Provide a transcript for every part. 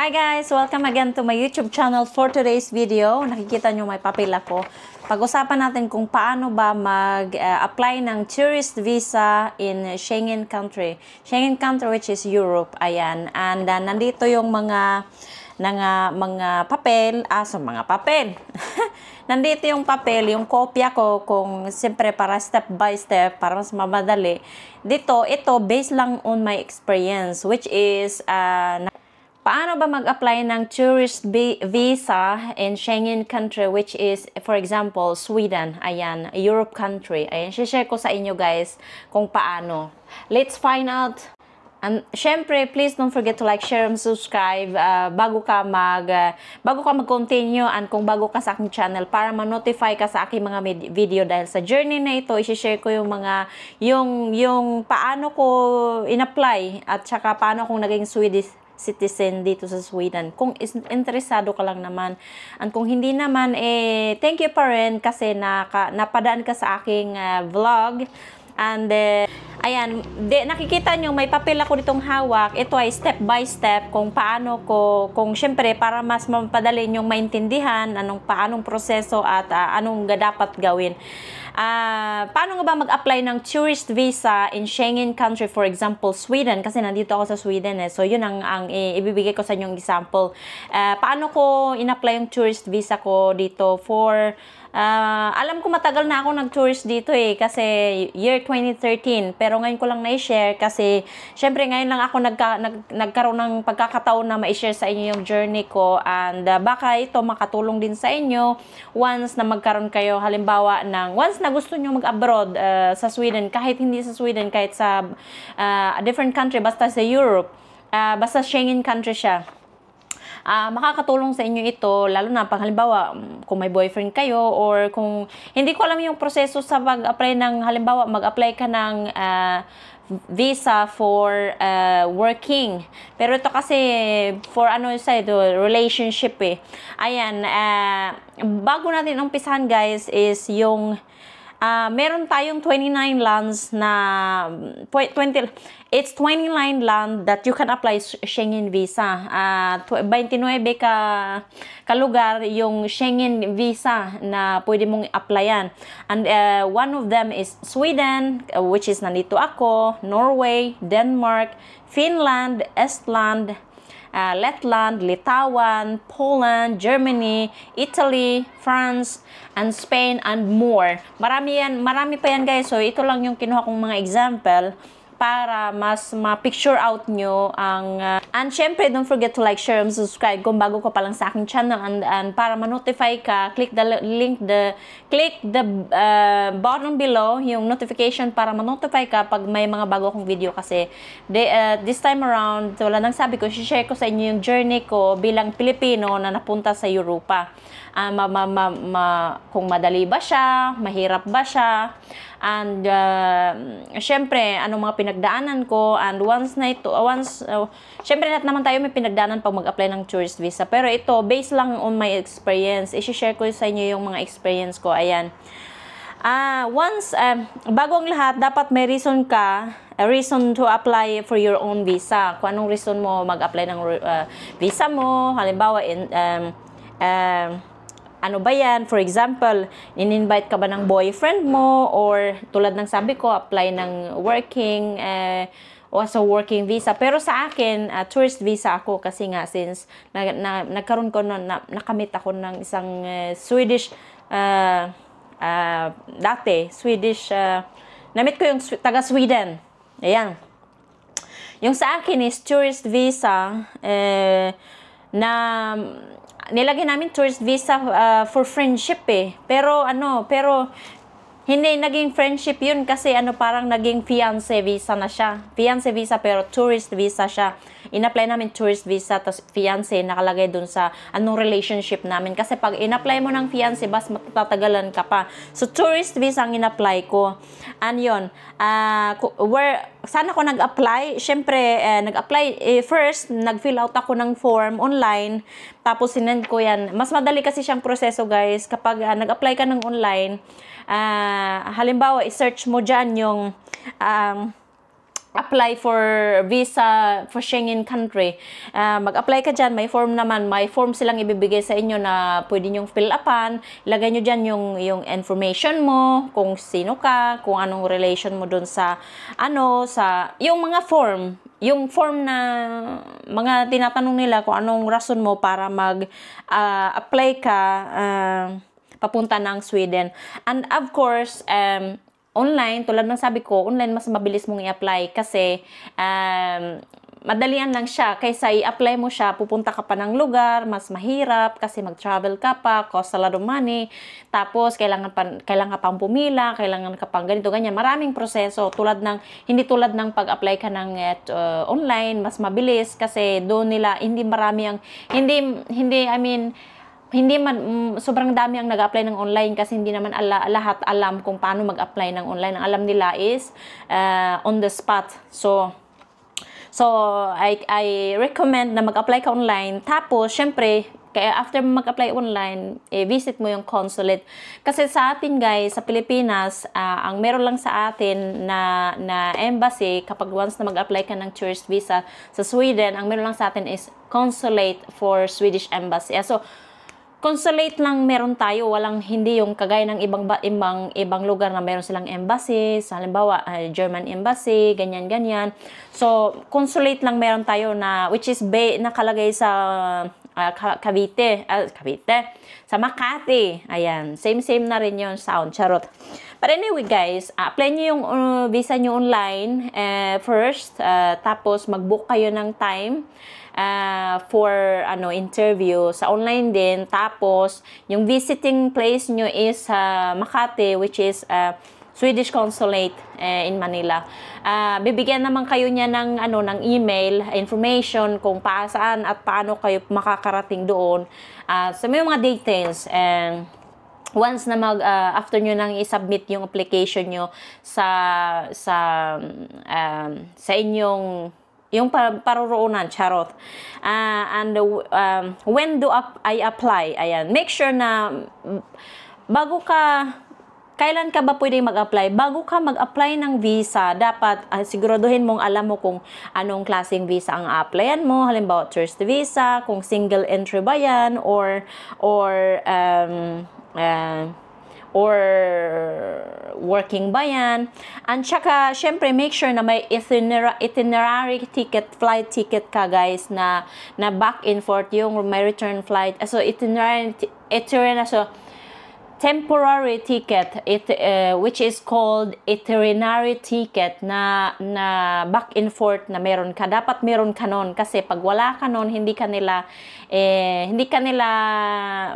Hi guys! Welcome again to my YouTube channel. For today's video, nakikita nyo may papel ako. Pag-usapan natin kung paano ba mag-apply ng tourist visa in Schengen country. Schengen country which is Europe. Ayan. And nandito yung mga papel. Mga papel. Nandito yung papel, yung kopya ko kung siyempre para step by step, para mas mamadali. Ito based lang on my experience which is paano ba mag-apply ng tourist visa in Schengen country which is, for example, Sweden. Ayan, Europe country. Ayan, share ko sa inyo guys kung paano. Let's find out. And syempre, please don't forget to like, share, and subscribe bago ka mag-continue and kung bago ka sa aking channel para ma-notify ka sa aking mga video dahil sa journey na ito, i-share ko yung yung paano ko in-apply at saka paano kung naging Swedish citizen dito sa Sweden. Kung interesado ka lang naman. And kung hindi naman, thank you pa rin kasi napadaan ka sa aking vlog. And ayan, nakikita nyo may papel ako ditong hawak. Ito ay step by step kung paano kung syempre para mas mapadali nyong maintindihan paanong proseso at anong dapat gawin. Paano nga ba mag-apply ng tourist visa in Schengen country, for example, Sweden? Kasi nandito ako sa Sweden So, yun ang ibibigay ko sa inyong example. Paano ko in-apply yung tourist visa ko dito for alam ko matagal na ako nag-tourist dito kasi year 2013. Pero ngayon ko lang na-share kasi syempre ngayon lang ako nagkaroon ng pagkakataon na ma-share sa inyo yung journey ko and baka ito makatulong din sa inyo once na magkaroon kayo halimbawa once na gusto nyo mag-abroad sa Sweden, kahit hindi sa Sweden, kahit sa different country, basta sa Europe, basta Schengen country siya. Makakatulong sa inyo ito, lalo na pag halimbawa kung may boyfriend kayo or kung hindi ko alam yung proseso sa pag-apply ng halimbawa mag-apply ka ng visa for working. Pero ito kasi for relationship Ayan, bago natin umpisahan guys is yung meron tayong 29 lands na 29 land that you can apply Schengen visa. 29 ka lugar yung Schengen visa na pwede mong applyan. And one of them is Sweden, which is nandito ako, Norway, Denmark, Finland, Estland, Letland, Lithuania, Poland, Germany, Italy, France, and Spain, and more. Marami pa yan guys. So, ito lang yung kinuha kong mga example para mas ma-picture out nyo and syempre don't forget to like, share, and subscribe kung bago ka pa lang sa aking channel and para ma-notify ka, click the button below yung notification para ma-notify ka pag may mga bago akong video kasi this time around, wala nang sabi ko, share ko sa inyo yung journey ko bilang Pilipino na napunta sa Europa. Kung madali ba siya, mahirap ba siya, and syempre anong mga pinagdaanan ko, and syempre lahat naman tayo may pinagdaanan pag mag-apply ng tourist visa, pero ito based lang on my experience. I-share ko sa inyo yung mga experience ko. Ayan, bago ang lahat dapat may reason to apply for your own visa. Kung anong reason mo mag-apply ng visa mo, halimbawa ano ba yan? For example, in-invite ka ba ng boyfriend mo or tulad ng sabi ko, apply ng working o sa working visa. Pero sa akin, tourist visa ako kasi nga since nagkaroon ko nakamit ako ng isang Swedish namit ko yung taga Sweden. Ayan. Yung sa akin is tourist visa na nilagay namin tourist visa for friendship pero hindi naging friendship yun kasi parang naging fiancé visa na siya. Fiancé visa pero tourist visa siya. In-apply namin tourist visa tapos fiancé nakalagay dun sa relationship namin. Kasi pag in-apply mo ng fiancé, bas matatagalan ka pa. So tourist visa ang in-apply ko. And yun, saan ako nag-apply? Syempre, nag-apply first, nag-fill out ako ng form online. Tapos sinend ko yan. Mas madali kasi siyang proseso guys kapag nag-apply ka ng online. Halimbawa, i-search mo dyan yung apply for visa for Schengen country, mag-apply ka dyan, may form naman, may form silang ibibigay sa inyo na pwede nyong fill upan, ilagay nyo dyan yung information mo, kung sino ka, kung anong relation mo dun sa, yung mga form, yung form na mga tinatanong nila kung anong rason mo para mag-apply ka, papunta ng Sweden. And of course, online, tulad ng sabi ko, online mas mabilis mong i-apply kasi madalian lang siya. Kaysa i-apply mo siya, pupunta ka pa ng lugar, mas mahirap kasi mag-travel ka pa, cost a lot of money. Tapos, kailangan ka pang pumila, kailangan ka pang ganito, ganyan. Maraming proseso. Hindi tulad ng pag-apply ka ng online, mas mabilis kasi doon nila, sobrang dami ang nag-apply ng online kasi hindi naman lahat alam kung paano mag-apply ng online. Ang alam nila is on the spot. So I recommend na mag-apply ka online. Tapos, syempre, kaya after mag-apply online, visit mo yung consulate. Kasi sa atin guys, sa Pilipinas, ang meron lang sa atin na embassy, kapag once na mag-apply ka ng tourist visa sa Sweden, ang meron lang sa atin is consulate for Swedish embassy. So, consulate lang meron tayo, hindi yung kagaya ng ibang lugar na meron silang embassy, halimbawa German embassy, ganyan. So consulate lang meron tayo na which is nakalagay sa Cavite, sa Makati. Ayan, same na rin yung sound, charot. But anyway guys, apply niyo yung visa niyo online first, tapos mag-book kayo ng time for interview sa online din. Tapos yung visiting place nyo is Makati, which is Swedish Consulate in Manila. Bibigyan naman kayo niya ng email information kung saan at paano kayo makakarating doon. So may mga details, and once na after nyo nang i-submit yung application nyo sa inyong yung paruroonan, charot. And when do I apply? Ayan, make sure na kailan ka ba pwedeng mag-apply? Bago ka mag-apply ng visa, dapat siguraduhin mong alam mo kung anong klaseng visa ang applyan mo. Halimbawa, tourist visa, kung single entry ba yan, or working ba yan. And tsaka, syempre, make sure na may itinerary ticket, flight ticket ka, guys, na back and forth, yung may return flight. So, temporary ticket, which is called itinerary ticket na back and forth na meron ka. Dapat meron ka nun kasi pag wala ka nun, hindi ka nila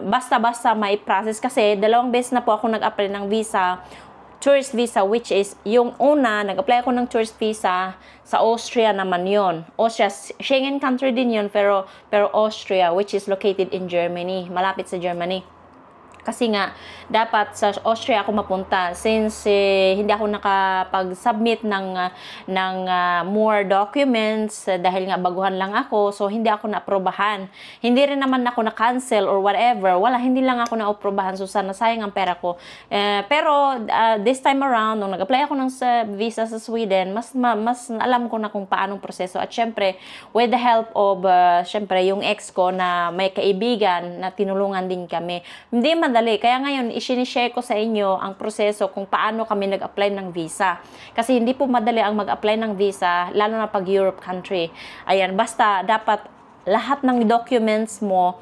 basta-basta may process. Kasi 2 beses na po ako nag-apply ng visa, tourist visa, which is yung una, nag-apply ako ng tourist visa sa Austria naman yon. Austria, Schengen country din yun, pero Austria, which is located in Germany, malapit sa Germany. Kasi nga, dapat sa Austria ako mapunta since hindi ako nakapag-submit ng more documents dahil nga baguhan lang ako. So, hindi ako na-aprobahan. Hindi rin naman ako na-cancel or whatever. Hindi lang ako na-aprobahan. So, sana sayang ang pera ko. Pero, this time around, nung nag-apply ako ng visa sa Sweden, mas alam ko na kung paanong proseso. At syempre, with the help of, syempre, yung ex ko na may kaibigan na tinulungan din kami. Hindi madali. Kaya ngayon, i-share ko sa inyo ang proseso kung paano kami nag-apply ng visa. Kasi hindi po madali ang mag-apply ng visa, lalo na pag Europe country. Ayan, basta dapat lahat ng documents mo,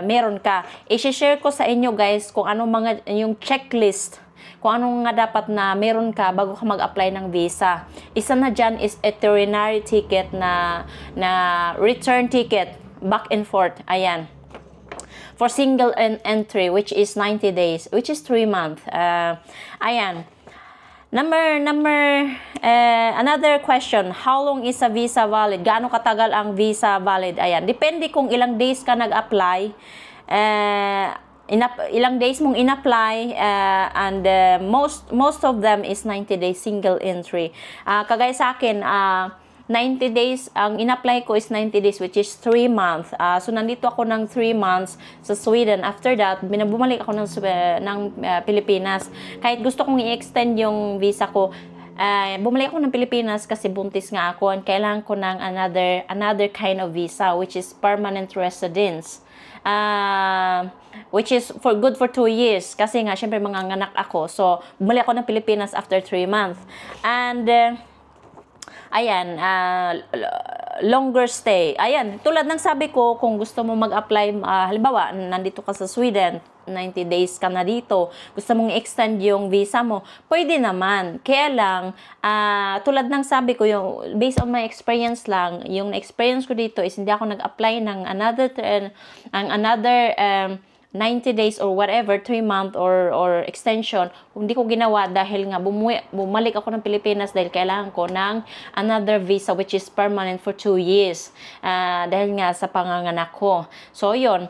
meron ka. I-share ko sa inyo guys kung anong yung checklist, kung anong nga dapat na meron ka bago ka mag-apply ng visa. Isa na dyan is itinerary ticket na return ticket, back and forth. Ayan. For single entry, which is 90 days, which is 3 months. Ayan. Another question, how long is a visa valid? Gaano katagal ang visa valid? Ayan. Depende kung ilang days ka nag-apply. Ilang days mong in-apply, and most of them is 90 days single entry. Kagaya sa akin, 90 days, ang in-apply ko is 90 days, which is 3 months. So, nandito ako ng 3 months sa Sweden. After that, bumalik ako ng Pilipinas. Kahit gusto kong i-extend yung visa ko, bumalik ako ng Pilipinas kasi buntis nga ako and kailangan ko ng another kind of visa which is permanent residence. Which is good for 2 years kasi nga syempre manganganak ako. So, bumalik ako ng Pilipinas after 3 months. And ayan, longer stay. Ayan, tulad ng sabi ko, kung gusto mo mag-apply, halimbawa, nandito ka sa Sweden, 90 days ka na dito, gusto mong extend yung visa mo, pwede naman. Kaya lang, tulad ng sabi ko, yung, based on my experience lang, yung experience ko dito is hindi ako nag-apply ng another 90 days or whatever, 3-month or extension, hindi ko ginawa dahil nga bumalik ako ng Pilipinas dahil kailangan ko ng another visa which is permanent for 2 years. Dahil nga sa panganganak ko. So, yun.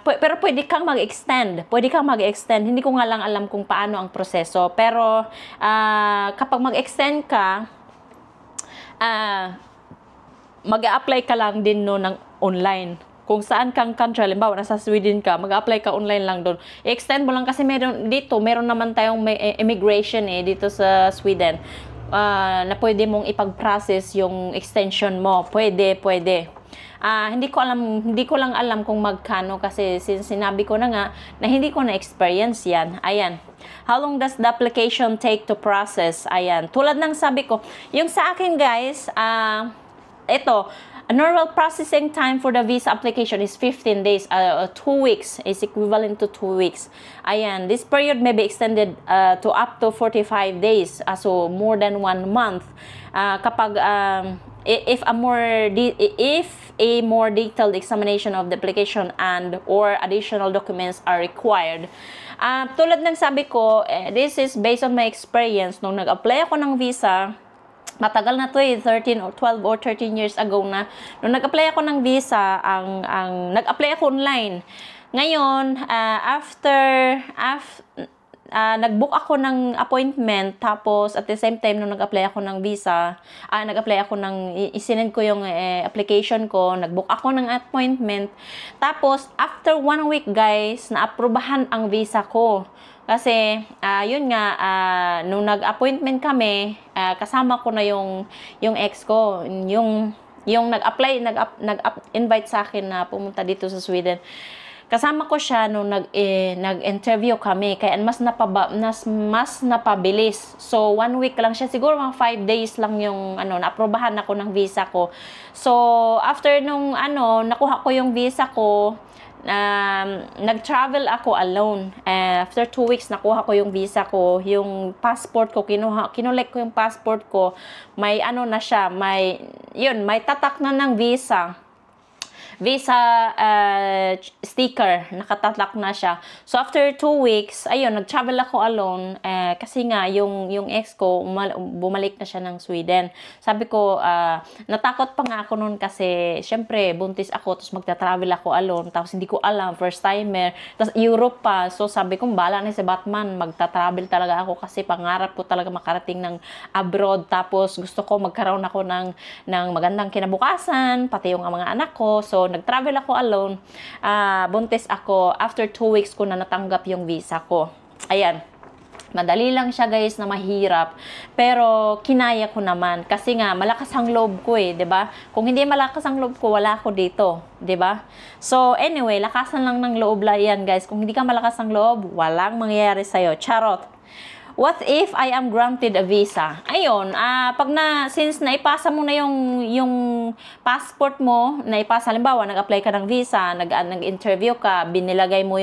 Pero pwede kang mag-extend. Pwede kang mag-extend. Hindi ko nga lang alam kung paano ang proseso. Pero, kapag mag-extend ka, mag-a-apply ka lang din no ng online. Kung saan kang country, halimbawa nasa Sweden ka, mag-apply ka online lang doon. I-extend mo lang kasi meron naman tayong immigration dito sa Sweden. Na pwede mong ipag-process yung extension mo. Pwede. Hindi ko lang alam kung magkano kasi sinabi ko na nga na hindi ko na experience yan. Ayan. How long does the application take to process? Ayan. Tulad ng sabi ko, yung sa akin guys, ito, a normal processing time for the visa application is 15 days. 2 weeks is equivalent to 2 weeks. Ayan, this period may be extended to up to 45 days. So, more than 1 month. Kapag, if a more detailed examination of the application and or additional documents are required. Tulad ng sabi ko, this is based on my experience. Nung nag-apply ako ng visa, matagal na to 13 or 12 or 13 years ago na. Nung nag-apply ako ng visa, nag-apply ako online. Ngayon, nag-book ako ng appointment, tapos at the same time, nung nag-apply ako ng visa, isinend ko yung application ko, nag-book ako ng appointment, tapos after 1 week guys, na-aprobahan ang visa ko. Kasi, yun nga, nung nag-appointment kami, kasama ko na yung ex ko, yung nag-apply, nag-invite sa akin na pumunta dito sa Sweden. Kasama ko siya nung nag-interview kami, kaya mas napabilis. So, 1 week lang siya, siguro mga 5 days lang yung, na-aprobahan ako ng visa ko. So, after nung, nakuha ko yung visa ko, nag-travel ako alone. After 2 weeks, nakuha ko yung visa ko, yung passport ko, kinolek ko yung passport ko, may na siya, may tatak na ng visa sticker, nakatatlak na siya. So, after 2 weeks, ayun, nag-travel ako alone, kasi nga, yung ex ko, bumalik na siya ng Sweden. Sabi ko, natakot pa nga ako noon kasi, syempre, buntis ako, tapos magta-travel ako alone, tapos hindi ko alam, first timer, tapos Europe pa. So, sabi ko, bala na si Batman, magta-travel talaga ako kasi pangarap ko talaga makarating ng abroad, tapos gusto ko magkaroon ako ng magandang kinabukasan, pati yung mga anak ko. So, nag-travel ako alone, buntis ako, after 2 weeks ko na natanggap yung visa ko. Ayan. Madali lang siya guys na mahirap, pero kinaya ko naman kasi nga malakas ang loob ko 'di ba? Kung hindi malakas ang loob ko, wala ako dito, 'di ba? So anyway, lakasan lang ng loob lang yan guys. Kung hindi ka malakas ang loob, walang mangyayari sa iyo. Charot. What if I am granted a visa? Ayun, since naipasa mo na yung passport mo, naipasa, halimbawa, nag-apply ka ng visa, nag-interview ka, binilagay mo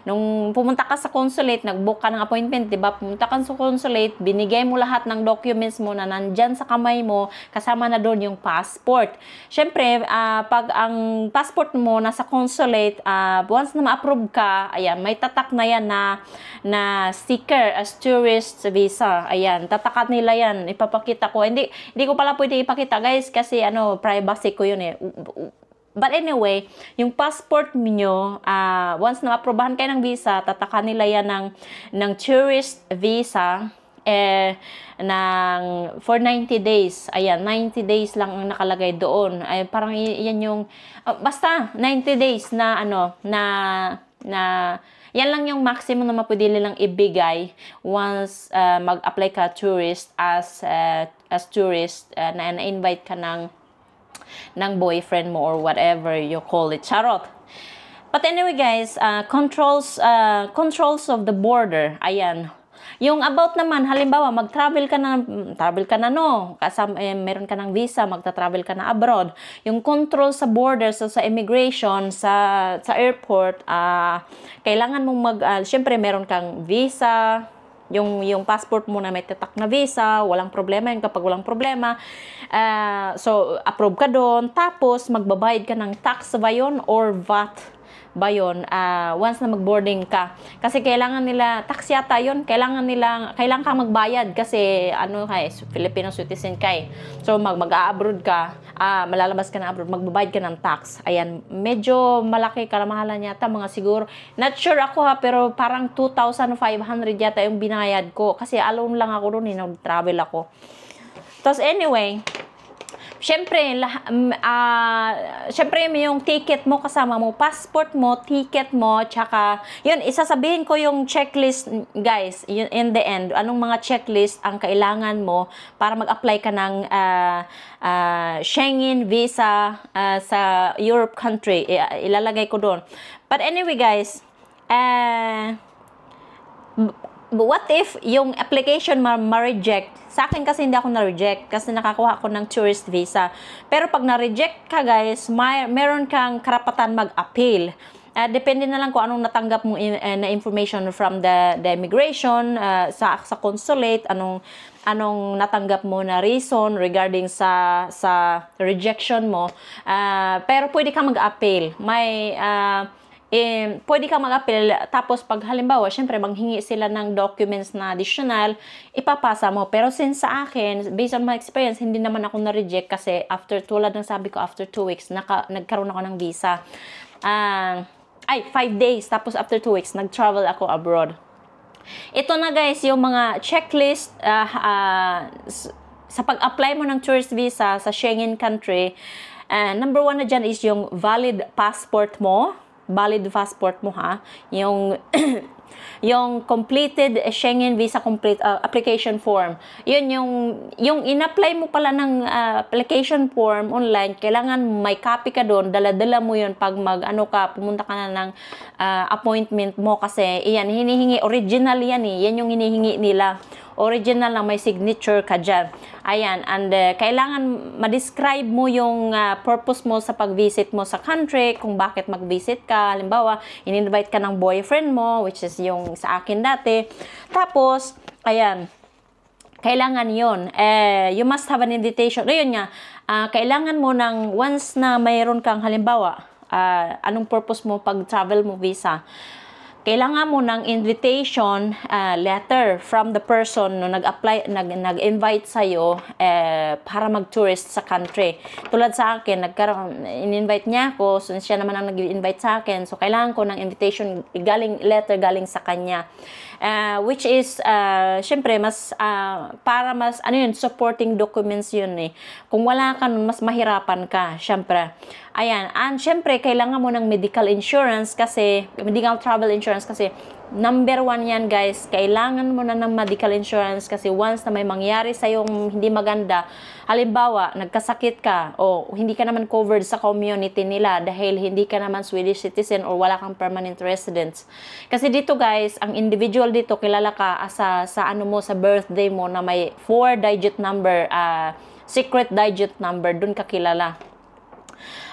nung pumunta ka sa consulate, nag-book ka ng appointment, diba? Pumunta ka sa consulate, binigay mo lahat ng documents mo na nandyan sa kamay mo, kasama na doon yung passport. Syempre, pag ang passport mo nasa consulate, once na ma-approve ka, ayan, may tatak na yan na sticker as tourist visa. Ayan, tatakat nila yan. Ipapakita ko. Hindi ko pala pwede ipakita, guys, kasi privacy ko yun But anyway, yung passport niyo, once na aprobahan kayo ng visa, tatakan nila yan ng tourist visa for 90 days. Ayan, 90 days lang ang nakalagay doon. Ay, parang yan yung basta 90 days na Yan lang yung maximum na mapwede nilang ibigay once mag-apply ka tourist as tourist na invite ka ng boyfriend mo or whatever you call it. Charot. But anyway guys, controls of the border. Ayan. Yung about naman, halimbawa, travel ka na no, kasama, meron ka ng visa, magta-travel ka na abroad. Yung control sa border, sa immigration, sa airport, kailangan mong syempre meron kang visa, yung passport mo na may tatak na visa, walang problema yun kapag walang problema. So, approve ka doon, tapos magbabayad ka ng tax ba yun or VAT ba yun, once na mag-boarding ka. Kasi kailangan nila, tax yata yun, kailangan kang magbayad kasi Filipino citizen ka eh. So, mag-a-abroad ka, malalabas ka na abroad, magbabayad ka ng tax. Ayan, medyo malaki kalamahalan yata, mga siguro, not sure ako pero parang 2,500 yata yung binayad ko. Kasi alone lang ako doon, nag-travel ako. Tapos anyway, Siyempre, yung ticket mo kasama mo, passport mo, ticket mo, tsaka, yun, isasabihin ko yung checklist, guys, yun, in the end, anong mga checklist ang kailangan mo para mag-apply ka ng Schengen visa sa Europe country. Ilalagay ko doon. But anyway, guys, what if yung application ma-reject? Sa akin kasi hindi ako na-reject kasi nakakuha ako ng tourist visa. Pero pag na-reject ka guys, meron kang karapatan mag-appeal. Depende na lang kung anong natanggap mo na information from the immigration, sa consulate, anong natanggap mo na reason regarding sa rejection mo. Pero pwede kang mag-appeal. Pwede kang mag-appeal, tapos pag halimbawa, syempre, manghingi sila ng documents na additional, ipapasa mo. Pero since sa akin, based on my experience, hindi naman ako na-reject kasi tulad ng sabi ko, after 2 weeks, nagkaroon ako ng visa. 5 days, tapos after 2 weeks, nag-travel ako abroad. Ito na guys, yung mga checklist sa pag-apply mo ng tourist visa sa Schengen country. Number 1 na dyan is yung valid passport mo. Valid passport mo ha, yung yung completed Schengen visa application form. Yun yung in-apply mo pala ng application form online, kailangan may copy ka doon, dala-dala mo yun pag pumunta ka na ng appointment mo kasi iyan hinihingi, original yan eh, yan yung hinihingi nila. Original lang, may signature ka dyan. Ayan, and kailangan ma-describe mo yung purpose mo sa pag-visit mo sa country, kung bakit mag-visit ka. Halimbawa, in-invite ka ng boyfriend mo, which is yung sa akin dati. Tapos, ayan, kailangan yun. You must have an invitation. Ayun nga, kailangan mo ng once na mayroon kang halimbawa, anong purpose mo pag travel mo visa, kailangan mo ng invitation letter from the person no nag-invite sa iyo para mag-tourist sa country. Tulad sa akin, in-invite niya ako, so siya naman ang nag-invite sa akin. So kailangan ko ng invitation letter galing sa kanya. Which is syempre para mas supporting documents yun eh. Kung wala ka nun, mas mahirapan ka syempre. Ayan, and syempre kailangan mo ng medical insurance kasi medical travel insurance kasi number 1 yan guys. Kailangan mo na ng medical insurance kasi once na may mangyari sa yung hindi maganda, halimbawa nagkasakit ka o hindi ka naman covered sa community nila dahil hindi ka naman Swedish citizen or wala kang permanent residence. Kasi dito guys, ang individual dito kilala ka sa sa birthday mo na may 4-digit number, secret digit number, dun ka kilala.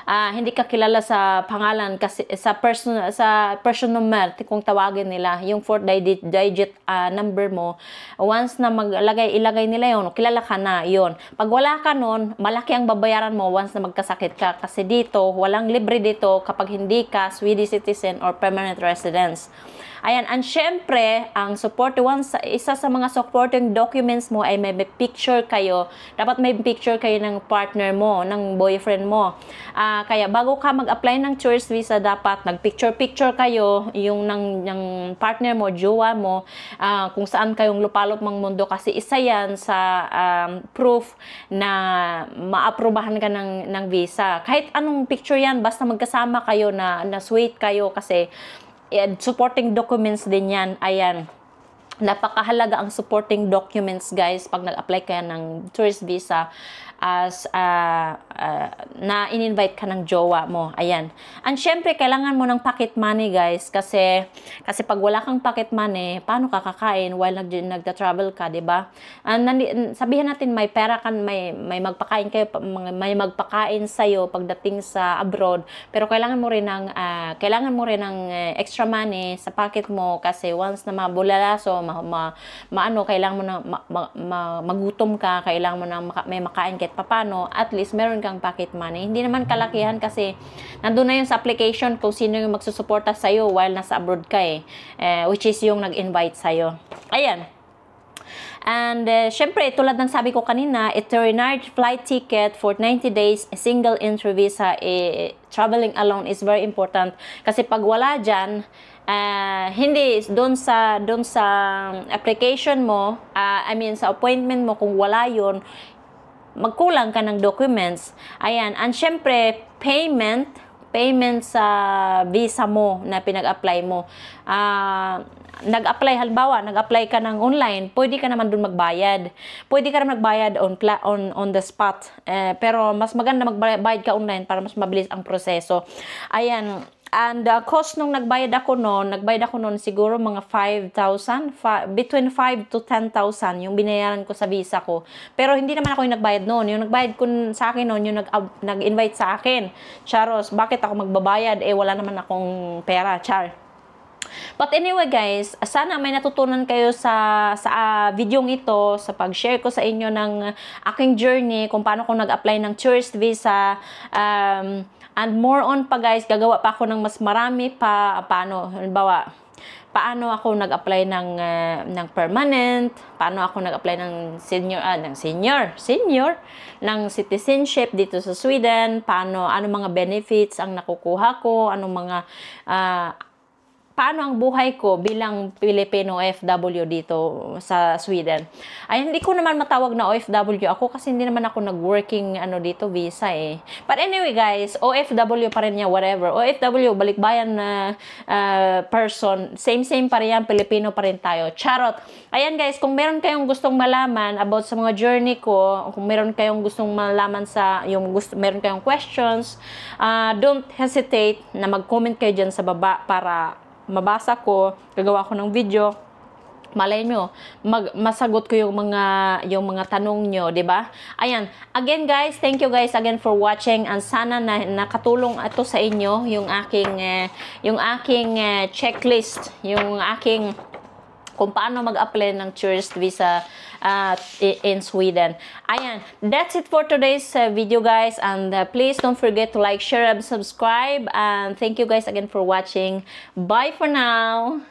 Hindi ka kilala sa pangalan kasi sa person number kung tawagin nila yung 4-digit number mo. Once na ilagay nila yon, kilala ka na yon. Pag wala ka nun, malaki ang babayaran mo once na magkasakit ka kasi dito walang libre dito kapag hindi ka Swedish citizen or permanent residence. Ayan, and syempre, isa sa mga supporting documents mo ay may picture kayo. Dapat may picture kayo ng partner mo, ng boyfriend mo. Kaya bago ka mag-apply ng tourist visa, dapat nag-picture kayo, yung ng partner mo, jowa mo, kung saan kayong lupalop ng mundo kasi isa yan sa proof na maaprubahan ka ng visa. Kahit anong picture yan, basta magkasama kayo na sweet kayo kasi supporting documents din yan. Ayan. Napakahalaga ang supporting documents, guys, pag nag-apply ka ng tourist visa as na in-invite ka ng jowa mo. Ayan. And syempre, kailangan mo ng pocket money, guys, kasi pag wala kang pocket money, paano ka kakain while nagda-travel ka, 'di ba? Sabihin natin may pera ka, may magpakain kayo, may magpakain sa iyo pagdating sa abroad, pero kailangan mo rin ng extra money sa pocket mo kasi once na mabulalaso, kailangan mo na magutom ka, kailangan mo na may makain kahit papano, at least meron kang pocket money. Hindi naman kalakihan kasi nandun na yun sa application kung sino yung magsusuporta sa'yo while nasa abroad ka which is yung nag-invite sa'yo. Ayan. And syempre, tulad ng sabi ko kanina, itinerary flight ticket for 90 days, a single entry visa, traveling alone is very important. Kasi pag wala dyan, hindi doon sa application mo, sa appointment mo, kung wala yun, magkulang ka ng documents. Ayan. And syempre, payment sa visa mo na pinag-apply mo. Nag-apply ka ng online, pwede ka naman dun magbayad. Pwede ka naman magbayad on the spot. Pero mas maganda magbayad ka online para mas mabilis ang proseso. Ayan. And cost nung nagbayad ako noon siguro mga 5,000, between 5 to 10,000 yung binayaran ko sa visa ko. Pero hindi naman ako yung nagbayad noon. Yung nagbayad ko sa akin noon, yung nag-invite sa akin. Charos, bakit ako magbabayad? Wala naman akong pera, char. But anyway, guys, sana may natutunan kayo sa videong ito, sa pag-share ko sa inyo ng aking journey, kung paano ko nag-apply ng tourist visa, and more on pa, guys, gagawa pa ako ng mas marami pa, paano ako nag-apply ng permanent, paano ako nag-apply ng ng citizenship dito sa Sweden, ano mga benefits ang nakukuha ko, paano ang buhay ko bilang Filipino OFW dito sa Sweden. Ay, hindi ko naman matawag na OFW ako kasi hindi naman ako nag-working dito visa But anyway, guys, OFW pa rin niya, whatever. OFW, balikbayan na person, same pa rin yan, Pilipino pa rin tayo. Charot. Ayan, guys, kung meron kayong gustong malaman about sa mga journey ko, kung meron kayong gustong malaman meron kayong questions, don't hesitate na mag-comment kayo dyan sa baba para mabasa ko, gagawa ko ng video. Malay nyo, masagot ko yung mga tanong nyo, 'di ba? Ayan. Again, guys, thank you guys again for watching, and sana nakatulong ito sa inyo yung aking checklist, yung aking kung paano mag-apply ng tourist visa in Sweden. Ayan, that's it for today's video, guys, and please don't forget to like, share, and subscribe, and thank you guys again for watching. Bye for now.